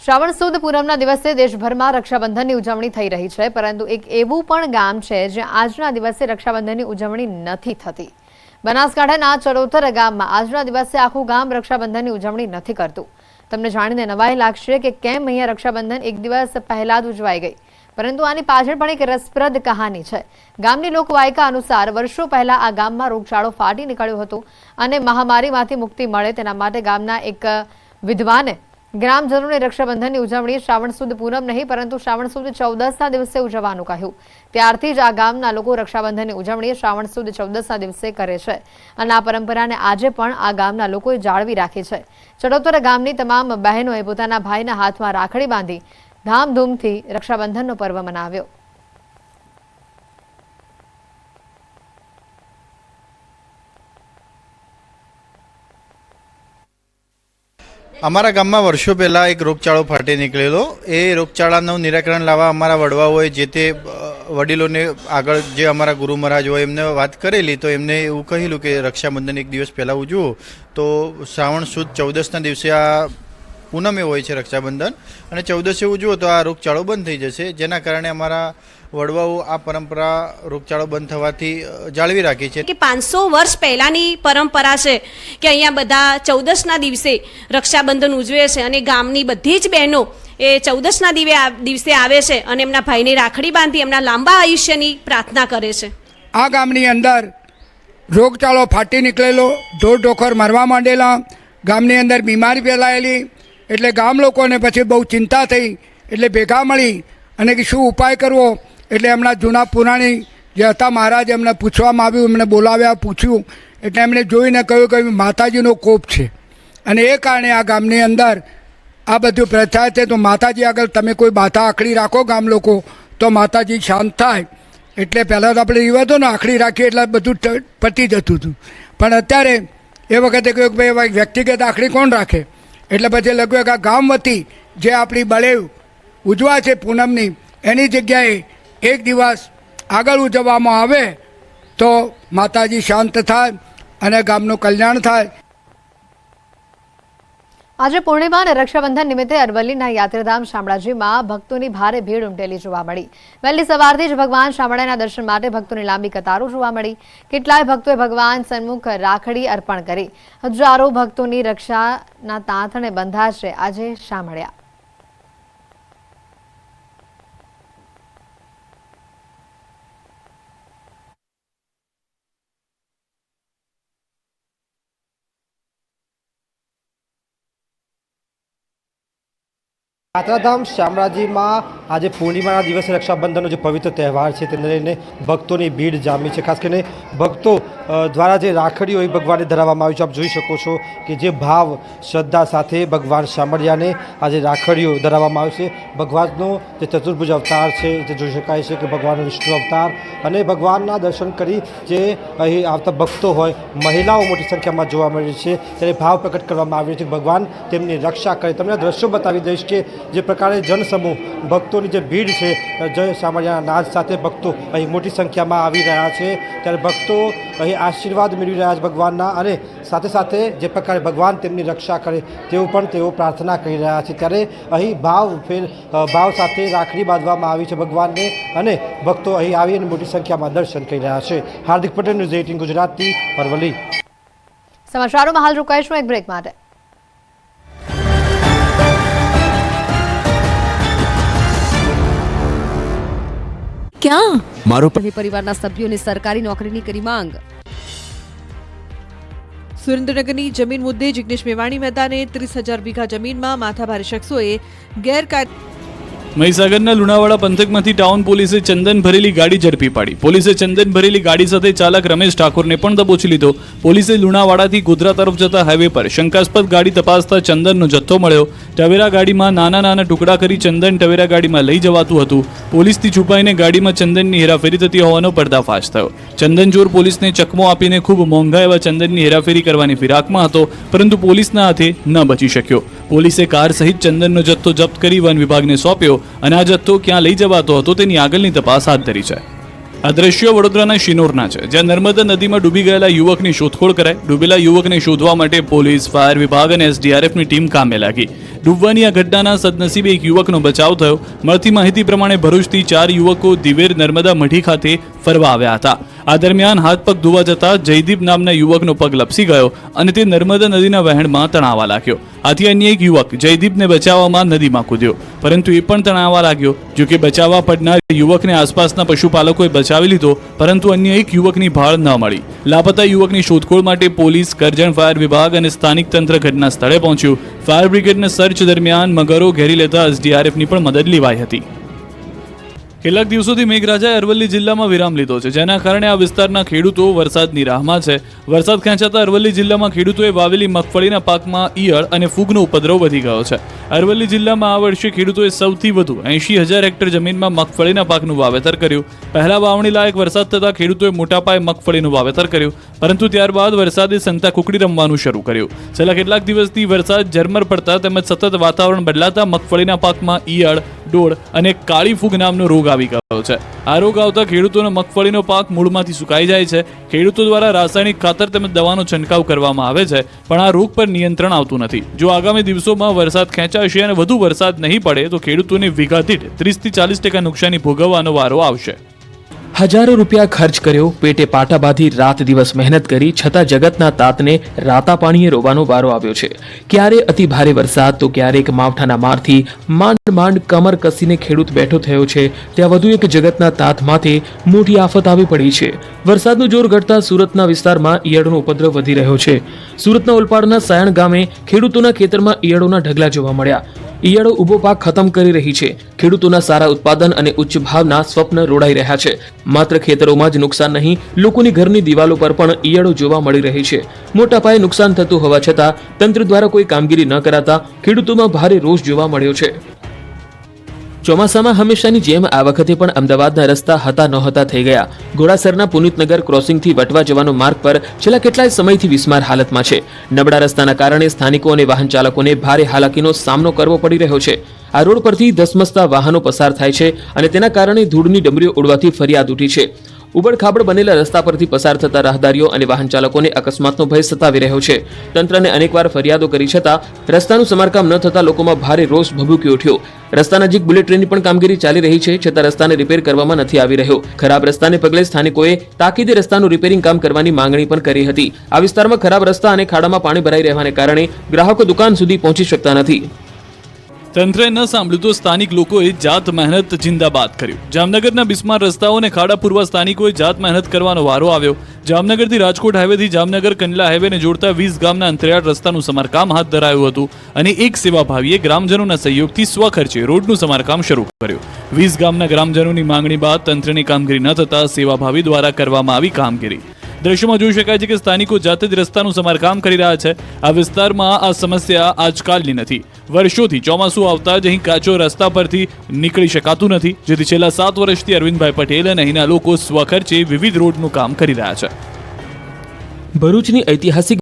શ્રાવણ સુદ પૂનમના દિવસે દેશભરમાં રક્ષાબંધનની ઉજવણી થઈ રહી છે, પરંતુ એક એવું પણ ગામ છે જ્યાં આજના દિવસે રક્ષાબંધનની ઉજવણી નથી થતી। બનાસકાંઠાના ચરોતર ગામમાં આજના દિવસે આખું ગામ રક્ષાબંધનની ઉજવણી નથી કરતું। તમને જાણીને નવાઈ લાગશે કે કેમ અહીંયા રક્ષાબંધન એક દિવસ પહેલા જ ઉજવાઈ ગઈ, પરંતુ આની પાછળ પણ એક રસપ્રદ કહાની છે। ગામની લોકવાયકા અનુસાર વર્ષો પહેલા આ ગામમાં રોગચાળો ફાટી નીકળ્યો હતો અને મહામારીમાંથી મુક્તિ મળે તેના માટે ગામના એક વિદ્વાને ગ્રામજનોને રક્ષાબંધનની ઉજવણી શ્રાવણ સુદ પૂનમ નહીં પરંતુ શ્રાવણ સુદ 14ના દિવસે ઉજવવાનું કહ્યું। ત્યારથી જ આ ગામના લોકો રક્ષાબંધનની ઉજવણી શ્રાવણ સુદ 14ના દિવસે કરે છે અને આ પરંપરાને આજે પણ આ ગામના લોકોએ જાળવી રાખી છે। ચડોતર ગામની તમામ બહેનોએ પોતાના ભાઈના હાથમાં રાખડી બાંધી ધામધૂમથી રક્ષાબંધનનો પર્વ મનાવ્યો। અમારા ગામમાં વર્ષો પહેલાં એક રોગચાળો ફાટી નીકળેલો। એ રોગચાળાનું નિરાકરણ લાવવા અમારા વડવાઓએ જે તે વડીલોને આગળ જે અમારા ગુરુ મહારાજ હોય એમને વાત કરેલી, તો એમને એવું કહેલું કે રક્ષાબંધન એક દિવસ પહેલાં ઉજવો તો શ્રાવણ સુદ 14ના દિવસે આ પૂનમે હોય છે રક્ષાબંધન, અને 14એ ઉજવો તો આ રોગચાળો બંધ થઈ જશે। જેના કારણે અમારા વડવાઓ આ પરંપરા રોગચાળો બંધ થવાથી જાળવી રાખી છે। કે 500 વર્ષ પહેલાની પરંપરા છે કે અહીંયા બધા 14ના દિવસે રક્ષાબંધન ઉજવે છે અને ગામની બધી જ બહેનો એ 14ના દિવસે આવે છે અને એમના ભાઈને રાખડી બાંધી એમના લાંબા આયુષ્યની પ્રાર્થના કરે છે। આ ગામની અંદર રોગચાળો ફાટી નીકળેલો, ઢોર ઢોખર મરવા માંડેલા, ગામની અંદર બીમારી ફેલાયેલી, એટલે ગામ લોકોને પછી બહુ ચિંતા થઈ, એટલે ભેગા મળી અને કે શું ઉપાય કરવો, એટલે એમના જૂના પુરાણી જે હતા મહારાજ એમને પૂછવામાં આવ્યું, એમને બોલાવ્યા, પૂછ્યું, એટલે એમણે જોઈને કહ્યું કે માતાજીનો કોપ છે અને એ કારણે આ ગામની અંદર આ બધું પ્રથા છે, તો માતાજી આગળ તમે કોઈ બાધા આખડી રાખો ગામ લોકો તો માતાજી શાંત થાય। એટલે પહેલાં તો આપણે રિવાજો ને આખડી રાખીએ એટલે બધું પતી જતું હતું, પણ અત્યારે એ વખતે કહ્યું કે ભાઈ વ્યક્તિગત આખડી કોણ રાખે, એટલે પછી લખ્યું કે આ ગામ વતી જે આપણી બળેવ ઉજવા છે પૂનમની એની જગ્યાએ એક દિવસ આગળ ઉજવવામાં આવે તો માતાજી શાંત થાય અને ગામનું કલ્યાણ થાય। આજે પૂર્ણિમા અને રક્ષાબંધન નિમિત્તે અરવલ્લીના યાત્રાધામ શામળાજીમાં ભક્તોની ભારે ભીડ ઉમટેલી જોવા મળી। વહેલી સવારથી જ ભગવાન શામળાના દર્શન માટે ભક્તોની લાંબી કતારો જોવા મળી। કેટલાય ભક્તોએ ભગવાન સન્મુખ રાખડી અર્પણ કરી। હજારો ભક્તોની રક્ષાના તાંતણે બંધાશે આજે શામળિયા। યાત્રાધામ શામળાજીમાં આજે પૂર્ણિમાના દિવસે રક્ષાબંધનનો જે પવિત્ર તહેવાર છે તેને લઈને ભક્તોની ભીડ જામી છે। ખાસ કરીને ભક્તો દ્વારા જે રાખડીઓ એ ભગવાનને ધરાવવામાં આવી છે, આપ જોઈ શકો છો કે જે ભાવ શ્રદ્ધા સાથે ભગવાન શામળિયાને આજે રાખડીઓ ધરાવવામાં આવે છે। ભગવાનનો જે ચતુર્ભુજ અવતાર છે જે જોઈ શકાય છે કે ભગવાનનો વિષ્ણુ અવતાર, અને ભગવાનના દર્શન કરી જે અહીં આવતા ભક્તો હોય, મહિલાઓ મોટી સંખ્યામાં જોવા મળી છે, ત્યારે ભાવ પ્રકટ કરવામાં આવ્યો છે કે ભગવાન તેમની રક્ષા કરે। તમને દ્રશ્યો બતાવી દઈશ કે જે પ્રકારે જનસમૂહ ભક્તોની જે ભીડ છે, જય શામળિયાના નાદ સાથે ભક્તો અહીં મોટી સંખ્યામાં આવી રહ્યા છે, ત્યારે ભક્તો અહીં આશીર્વાદ મેળવી રહ્યા છે ભગવાનના, અને સાથે સાથે જે પ્રકારે ભગવાન તેમની રક્ષા કરે તેવું પણ તેઓ પ્રાર્થના કરી રહ્યા છે। ત્યારે અહીં ભાવ સાથે રાખડી બાંધવામાં આવી છે ભગવાનને, અને ભક્તો અહીં આવી અને મોટી સંખ્યામાં દર્શન કરી રહ્યા છે। હાર્દિક પટેલ, ન્યૂઝ 18 ગુજરાતી, અરવલ્લી। સમાચારોમાં હાલ રોકાઈશું એક બ્રેક માટે। ક્યાં મારો પરિવારના સભ્યોને સરકારી નોકરીની કરી માંગ। સુરેન્દ્રનગરની જમીન મુદ્દે જિગ્નેશ મેવાણી મહેતાને 30,000 વીઘા જમીનમાં માથાભારે શખ્સોએ ગેરકાયદે। મહીસાગરના લુણાવાડા પંથકમાંથી ટાઉન પોલીસે ચંદન ભરેલી ગાડી ઝડપી પાડી। પોલીસે ચંદન ભરેલી ગાડી સાથે ચાલક રમેશ ઠાકોરને પણ દબોચી લીધો। પોલીસે લુણાવાડાથી ગોધરા તરફ જતા હાઈવે પર શંકાસ્પદ ગાડી તપાસતા ચંદનનો જથ્થો મળ્યો। ટવેરા ગાડીમાં નાના નાના ટુકડા કરી ચંદન ટવેરા ગાડીમાં લઈ જવાતું હતું। પોલીસથી છુપાઈને ગાડીમાં ચંદનની હેરાફેરી થતી હોવાનો પર્દાફાશ થયો। ચંદનચોર પોલીસને ચકમો આપીને ખૂબ મોંઘા એવા ચંદનની હેરાફેરી કરવાની ફિરાકમાં હતો, પરંતુ પોલીસના હાથે ન બચી શક્યો। પોલીસે કાર સહિત ચંદનનો જથ્થો જપ્ત કરી વન વિભાગને સોંપ્યો અને આ જથ્થો ક્યાં લઈ જવાતો હતો તેની આગળની તપાસ હાથ ધરી છે। આ દ્રશ્યો વડોદરાના શિનોરના છે, જ્યાં નર્મદા નદીમાં ડૂબી ગયેલા યુવકની શોધખોળ કરાઈ. ડૂબેલા યુવકને શોધવા માટે પોલીસ, ફાયર વિભાગ અને એસડીઆરએફની ટીમ કામે લાગી. ડૂબવાની આ ઘટનાના સદનસીબે એક યુવકનો બચાવ થયો. મળતી માહિતી પ્રમાણે ભરૂચથી 4 યુવકો દિવેર નર્મદા મઢી ખાતે ફરવા આવ્યા હતા. આ દરમિયાન હાથ પગ ધોવા જતા જયદીપ નામના યુવકનો પગ લપસી ગયો અને તે નર્મદા નદીના વહેણમાં તણાવા લાગ્યો. આથી અન્ય એક યુવક જયદીપને બચાવવામાં નદીમાં કૂદ્યો, પરંતુ એ પણ તણાવા લાગ્યો. જો કે બચાવવા પડનાર યુવકને આસપાસના પશુપાલકોએ બચાવી લીધો, પરંતુ અન્ય એક યુવકની ભાળ ન મળી. લાપતા યુવકની શોધખોળ માટે પોલીસ, કરજણ ફાયર વિભાગ અને સ્થાનિક તંત્ર ઘટના સ્થળે પહોંચ્યું. ફાયર બ્રિગેડના સર્ચ દરમિયાન મગરો ઘેરી લેતા એસડીઆરએફની પણ મદદ લેવાઈ હતી. કેટલાક દિવસોથી મેઘરાજાએ અરવલ્લી જિલ્લામાં વિરામ લીધો છે, જેના કારણે આ વિસ્તારના ખેડૂતો વરસાદની રાહમાં છે. વરસાદ ખેંચાતા અરવલ્લી જિલ્લામાં ખેડૂતોએ વાવેલી મગફળીના પાકમાં ઈયળ અને ફૂગનો ઉપદ્રવ વધી ગયો છે. અરવલ્લી જિલ્લામાં આ વર્ષે ખેડૂતોએ સૌથી વધુ 80,000 હેક્ટર જમીનમાં મગફળીના પાકનું વાવેતર કર્યું. પહેલા વાવણી લાયક વરસાદ થતાં ખેડૂતોએ મોટા પાયે મગફળીનું વાવેતર કર્યું, પરંતુ ત્યારબાદ વરસાદે સંતા કુકડી રમવાનું શરૂ કર્યું. છેલ્લા કેટલાક દિવસથી વરસાદ ઝરમર પડતા તેમજ સતત વાતાવરણ બદલાતા મગફળીના પાકમાં ઈયળ, ડોળ અને કાળી ફૂગ નામનો રોગ આવી ગયો છે. આ રોગ આવતા ખેડૂતોનો મગફળીનો પાક મૂળમાંથી સુકાઈ જાય છે. ખેડૂતો દ્વારા રાસાયણિક ખાતર તેમજ દવાનો છંટકાવ કરવામાં આવે છે, પણ આ રોગ પર નિયંત્રણ આવતું નથી. જો આગામી દિવસોમાં વરસાદ ખેંચાશે અને વધુ વરસાદ નહીં પડે તો ખેડૂતોને વીઘા દીઠ 30 થી 40% નુકસાની ભોગવવાનો વારો આવશે. હજારો રૂપિયા ખર્ચ કર્યો, પેટે પાટા બાંધી રાત દિવસ મહેનત કરી, છતાં જગતના તાતને રાતા પાણીએ રોવાનો વારો આવ્યો છે. ક્યારે અતિ ભારે વરસાદ તો ક્યારેક માવઠાના મારથી માંડ માંડ કમર કસીને ખેડૂત બેઠો થયો છે. ત્યાં વધુ એક જગતના તાત માથે મોટી આફત આવી પડી છે. વરસાદનું જોર ઘટતા સુરતના વિસ્તારમાં ઈયળનો ઉપદ્રવ વધી રહ્યો છે. સુરતના ઓલપાડના સાયણ ગામે ખેડૂતોના ખેતરમાં ઈયળોના ઢગલા જોવા મળ્યા. ઈયળો ઉભો પાક ખતમ કરી રહી છે. ખેડૂતોના સારા ઉત્પાદન અને ઉચ્ચ ભાવના સ્વપ્ન રોડાઈ રહ્યા છે. માત્ર ખેતરોમાં જ નુકસાન નહીં, લોકોની ઘરની દિવાલો પર પણ ઈયળો જોવા મળી રહી છે. મોટા પાયે નુકસાન થતું હોવા છતાં તંત્ર દ્વારા કોઈ કામગીરી ન કરાતા ખેડૂતોમાં ભારે રોષ જોવા મળ્યો છે. ચોમાસામાં હંમેશાની જેમ આ વખતે પણ અમદાવાદના રસ્તા હતા નહોતા થઈ ગયા. ઘોડાસરના પુનિતનગર ક્રોસિંગથી વટવા જવાનો માર્ગ પર છેલ્લા કેટલાય સમયથી વિસ્માર હાલતમાં છે. નબળા રસ્તાના કારણે સ્થાનિકો અને વાહન ચાલકોને ભારે હાલાકીનો સામનો કરવો પડી રહ્યો છે. આ રોડ પરથી ધસમસતા વાહનો પસાર થાય છે અને તેના કારણે ધૂળની ડમરીઓ ઉડવાથી ફરિયાદ ઉઠી છે. ઉબડખાબડ બનેલા રસ્તા પરથી પસાર થતા રાહદારીઓ અને વાહન ચાલકોને અકસ્માતનો ભય સતાવી રહ્યો છે. તંત્રને અનેકવાર ફરિયાદો કરી છતાં રસ્તાનું સમારકામ ન થતા લોકોમાં ભારે રોષ ભભૂકી ઉઠ્યો. રસ્તા નજીક બુલેટ ટ્રેનની પણ કામગીરી ચાલી રહી છે, છતાં રસ્તાને રિપેર કરવામાં નથી આવી રહ્યો. ખરાબ રસ્તાને પગલે સ્થાનિકોએ તાકીદે રસ્તાનું રિપેરિંગ કામ કરવાની માંગણી પણ કરી હતી. આ વિસ્તારમાં ખરાબ રસ્તા અને ખાડામાં પાણી ભરાઈ રહેવાને કારણે ગ્રાહકો દુકાન સુધી પહોંચી શકતા નથી. તંત્રે ન સાંભળ્યું તો સ્થાનિક લોકોએ જાત મહેનત જિંદાબાદ કર્યું. જામનગરના બિસ્માર રસ્તાઓ અને ખાડા પૂરવા સ્થાનિકોએ જાત મહેનત કરવાનો વારો આવ્યો. જામનગરથી રાજકોટ હાઈવેથી જામનગર કંડલા હાઈવેને જોડતા 20 ગામના અંતરિયાળ રસ્તાનું સમારકામ હાથ ધરાયું હતું અને એક સેવાભાવીએ ગ્રામજનોના સહયોગથી સ્વખર્ચે રોડનું સમારકામ શરૂ કર્યું. 20 ગામના ગ્રામજનોની માંગણી બાદ તંત્રની કામગીરી ન થતા સેવાભાવી દ્વારા કરવામાં આવી કામગીરી. દ્રશ્યમાં જોઈ શકાય છે કે સ્થાનિકો જાતે જ રસ્તાનું સમારકામ કરી રહ્યા છે. આ વિસ્તારમાં આ સમસ્યા આજકાલની નથી. વર્ષોથી ચોમાસું આવતા જ અહીં કાચો રસ્તા પરથી નીકળી શકાતું નથી, જેથી છેલ્લા 7 વર્ષથી અરવિંદભાઈ પટેલ અને અહીંના લોકો સ્વખર્ચે વિવિધ રોડનું કામ કરી રહ્યા છે. ભરૂચની ઐતિહાસિક